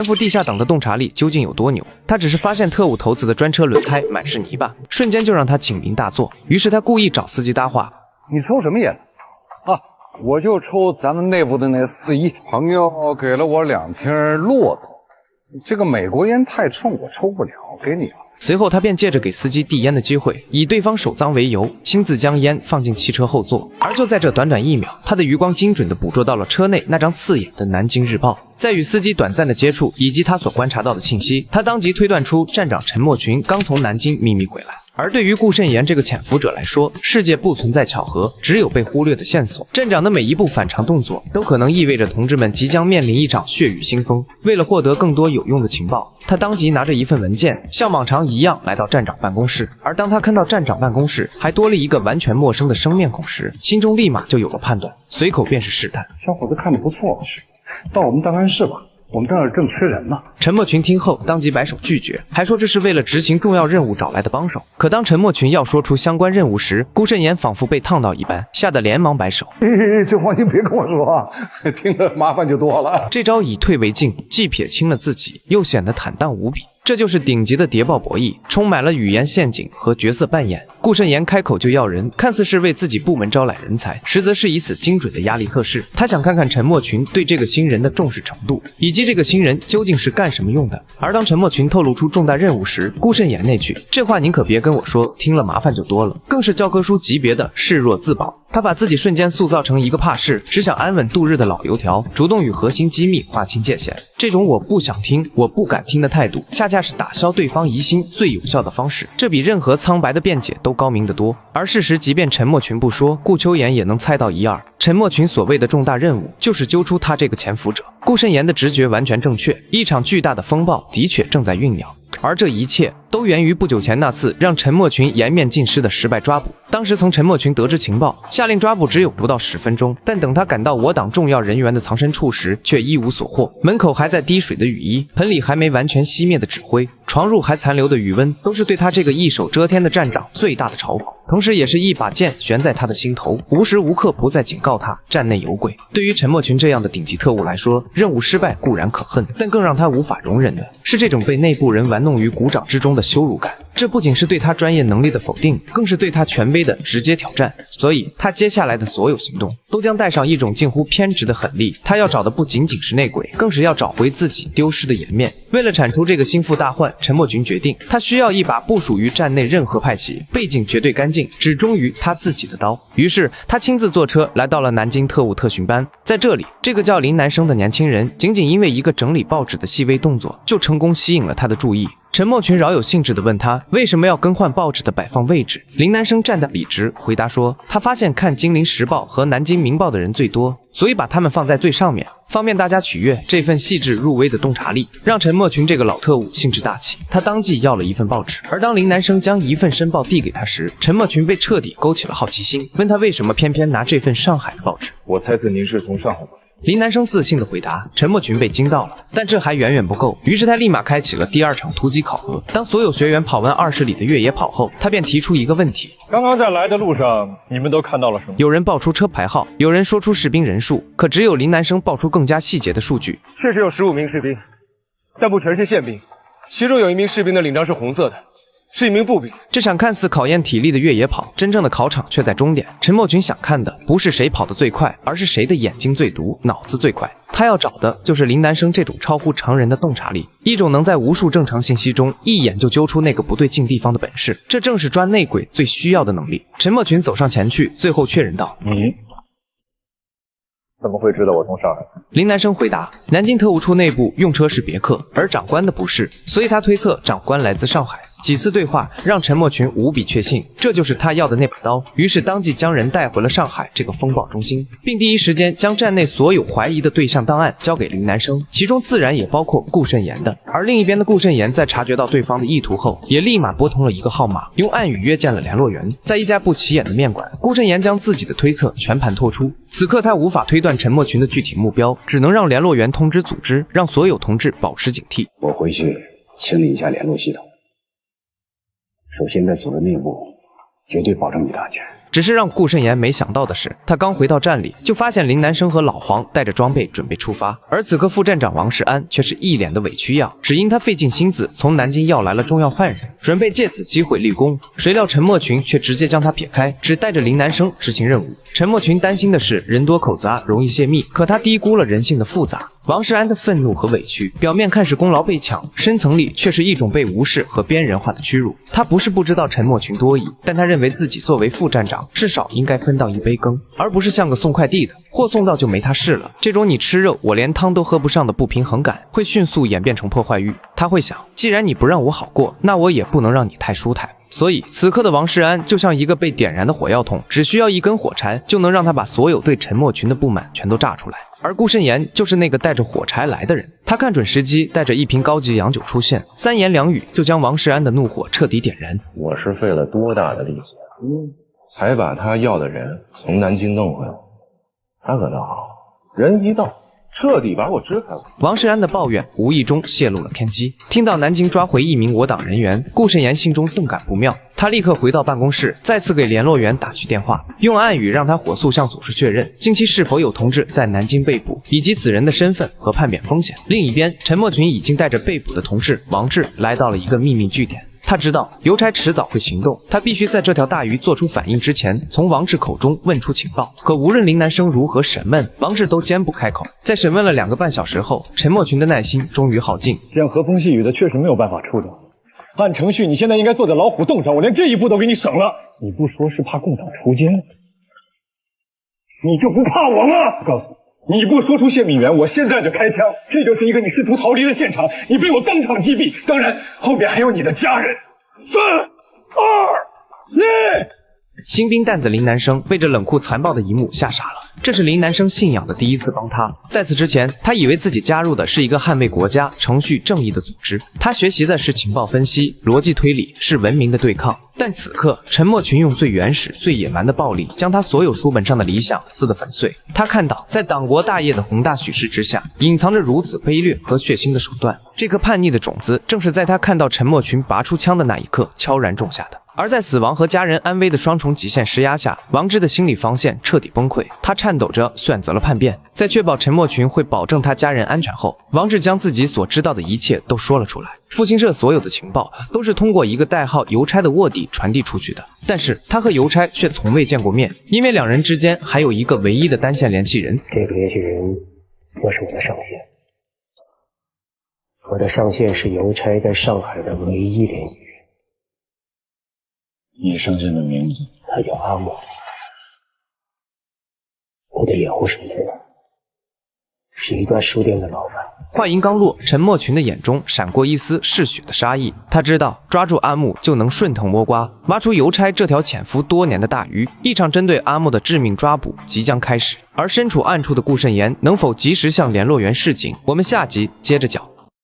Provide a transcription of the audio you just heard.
潜伏地下党的洞察力究竟有多牛？他只是发现特务头子的专车轮胎满是泥巴，瞬间就让他警铃大作。于是他故意找司机搭话：“你抽什么烟啊？我就抽咱们内部的那41。朋友给了我2听骆驼，这个美国烟太冲，我抽不了，给你了。”随后，他便借着给司机递烟的机会，以对方手脏为由，亲自将烟放进汽车后座。而就在这短短1秒，他的余光精准地捕捉到了车内那张刺眼的《南京日报》。在与司机短暂的接触以及他所观察到的信息，他当即推断出站长陈默群刚从南京秘密回来。而对于顾慎言这个潜伏者来说，世界不存在巧合，只有被忽略的线索。站长的每一步反常动作，都可能意味着同志们即将面临一场血雨腥风。为了获得更多有用的情报，他当即拿着一份文件，像往常一样来到站长办公室。而当他看到站长办公室还多了一个完全陌生的生面孔时，心中立马就有了判断，随口便是试探：“小伙子看着不错，到我们档案室吧。”我们这儿正缺人呢。陈默群听后当即摆手拒绝，还说这是为了执行重要任务找来的帮手。可当陈默群要说出相关任务时，顾慎言仿佛被烫到一般，吓得连忙摆手：“这话你别跟我说啊，听了麻烦就多了。”这招以退为进，既撇清了自己，又显得坦荡无比。这就是顶级的谍报博弈，充满了语言陷阱和角色扮演。顾慎言开口就要人，看似是为自己部门招揽人才，实则是以此精准的压力测试。他想看看陈默群对这个新人的重视程度，以及这个新人究竟是干什么用的。而当陈默群透露出重大任务时，顾慎言那句“这话您可别跟我说，听了麻烦就多了”，更是教科书级别的视若自保。他把自己瞬间塑造成一个怕事、只想安稳度日的老油条，主动与核心机密划清界限。这种我不想听、我不敢听的态度，恰恰是打消对方疑心最有效的方式。这比任何苍白的辩解都高明得多。而事实，即便陈默群不说，顾秋言也能猜到一二。陈默群所谓的重大任务，就是揪出他这个潜伏者。顾慎言的直觉完全正确，一场巨大的风暴的确正在酝酿。而这一切都源于不久前那次让陈默群颜面尽失的失败抓捕。当时从陈默群得知情报，下令抓捕只有不到10分钟，但等他赶到我党重要人员的藏身处时，却一无所获。门口还在滴水的雨衣，盆里还没完全熄灭的纸灰，床褥还残留的余温，都是对他这个一手遮天的站长最大的嘲讽，同时也是一把剑悬在他的心头，无时无刻不在警告他站内有鬼。对于陈默群这样的顶级特务来说，任务失败固然可恨，但更让他无法容忍的是这种被内部人玩弄于股掌之中的羞辱感。这不仅是对他专业能力的否定，更是对他权威的直接挑战。所以他接下来的所有行动都将带上一种近乎偏执的狠戾。他要找的不仅仅是内鬼，更是要找回自己丢失的颜面。为了铲除这个心腹大患，陈默群决定他需要一把不属于站内任何派系、背景绝对干净、只忠于他自己的刀。于是他亲自坐车来到了南京特务特训班。在这里，这个叫林南生的年轻人仅仅因为一个整理报纸的细微动作，就成功吸引了他的注意。陈默群饶有兴致地问他为什么要更换报纸的摆放位置。林南生站得笔直，回答说他发现看《金陵时报》和《南京明报》的人最多，所以把他们放在最上面，方便大家取悦。这份细致入微的洞察力让陈默群这个老特务兴致大起，他当即要了一份报纸。而当林南生将一份申报递给他时，陈默群被彻底勾起了好奇心，问他为什么偏偏拿这份上海的报纸。我猜测您是从上海过来。林南生自信地回答。陈默群被惊到了，但这还远远不够，于是他立马开启了第2场突击考核。当所有学员跑完20里的越野跑后，他便提出一个问题：刚刚在来的路上，你们都看到了什么？有人报出车牌号，有人说出士兵人数，可只有林南生报出更加细节的数据。确实有15名士兵，但不全是宪兵，其中有1名士兵的领章是红色的，是一名步兵。这场看似考验体力的越野跑，真正的考场却在终点。陈默群想看的不是谁跑得最快，而是谁的眼睛最毒，脑子最快。他要找的就是林南生这种超乎常人的洞察力，一种能在无数正常信息中一眼就揪出那个不对劲地方的本事。这正是抓内鬼最需要的能力。陈默群走上前去，最后确认道：你怎么会知道我从上海？林南生回答：南京特务处内部用车是别克，而长官的不是，所以他推测长官来自上海。几次对话让陈默群无比确信，这就是他要的那把刀。于是当即将人带回了上海这个风暴中心，并第一时间将站内所有怀疑的对象档案交给林南生，其中自然也包括顾慎言的。而另一边的顾慎言在察觉到对方的意图后，也立马拨通了一个号码，用暗语约见了联络员。在一家不起眼的面馆，顾慎言将自己的推测全盘托出。此刻他无法推断陈默群的具体目标，只能让联络员通知组织，让所有同志保持警惕。我回去清理一下联络系统。首先在组织内部绝对保证你的安全。只是让顾慎言没想到的是，他刚回到站里，就发现林南生和老黄带着装备准备出发，而此刻副站长王世安却是一脸的委屈样，只因他费尽心思从南京要来了重要犯人，准备借此机会立功。谁料陈默群却直接将他撇开，只带着林南生执行任务。陈默群担心的是人多口杂，容易泄密，可他低估了人性的复杂。王世安的愤怒和委屈，表面看是功劳被抢，深层里却是一种被无视和边缘化的屈辱。他不是不知道陈默群多疑，但他认为自己作为副站长，至少应该分到一杯羹，而不是像个送快递的，货送到就没他事了。这种你吃肉我连汤都喝不上的不平衡感，会迅速演变成破坏欲。他会想，既然你不让我好过，那我也不能让你太舒坦。所以此刻的王世安就像一个被点燃的火药桶，只需要一根火柴就能让他把所有对陈默群的不满全都炸出来。而顾慎言就是那个带着火柴来的人，他看准时机，带着一瓶高级洋酒出现，三言两语就将王世安的怒火彻底点燃。我是费了多大的力气，才把他要的人从南京弄回来。他可倒好，人一到，彻底把我支开了。王世安的抱怨无意中泄露了天机。听到南京抓回一名我党人员，顾慎言心中顿感不妙，他立刻回到办公室，再次给联络员打去电话，用暗语让他火速向组织确认近期是否有同志在南京被捕，以及此人的身份和叛变风险。另一边，陈默群已经带着被捕的同志王志来到了一个秘密据点。他知道邮差迟早会行动，他必须在这条大鱼做出反应之前，从王志口中问出情报。可无论林南生如何审问，王志都坚不开口。在审问了2个半小时后，陈默群的耐心终于耗尽。这样和风细雨的确实没有办法触动。按程序，你现在应该坐在老虎洞上，我连这一步都给你省了。你不说是怕共党锄奸，你就不怕我吗？告诉你，你不说出泄密源，我现在就开枪。这就是一个你试图逃离的现场，你被我当场击毙，当然后面还有你的家人。3、2、1。新兵蛋子林南生被这冷酷残暴的一幕吓傻了，这是林南生信仰的第一次帮他。在此之前，他以为自己加入的是一个捍卫国家、程序正义的组织，他学习的是情报分析、逻辑推理，是文明的对抗。但此刻，陈默群用最原始、最野蛮的暴力，将他所有书本上的理想撕得粉碎。他看到，在党国大业的宏大叙事之下，隐藏着如此卑劣和血腥的手段。这颗叛逆的种子，正是在他看到陈默群拔出枪的那一刻悄然种下的。而在死亡和家人安危的双重极限施压下，王志的心理防线彻底崩溃，他颤抖着选择了叛变。在确保陈默群会保证他家人安全后，王志将自己所知道的一切都说了出来。复兴社所有的情报都是通过一个代号邮差的卧底传递出去的，但是他和邮差却从未见过面，因为2人之间还有一个唯一的单线联系人。这个联系人，那是我的上线。我的上线是邮差在上海的唯一联系人。你上线的名字？他叫阿木。我的掩护身份是一段书店的老板。话音刚落，陈默群的眼中闪过一丝嗜血的杀意。他知道抓住阿木就能顺藤摸瓜，挖出邮差这条潜伏多年的大鱼。一场针对阿木的致命抓捕即将开始。而身处暗处的顾慎言能否及时向联络员示警？我们下集接着讲。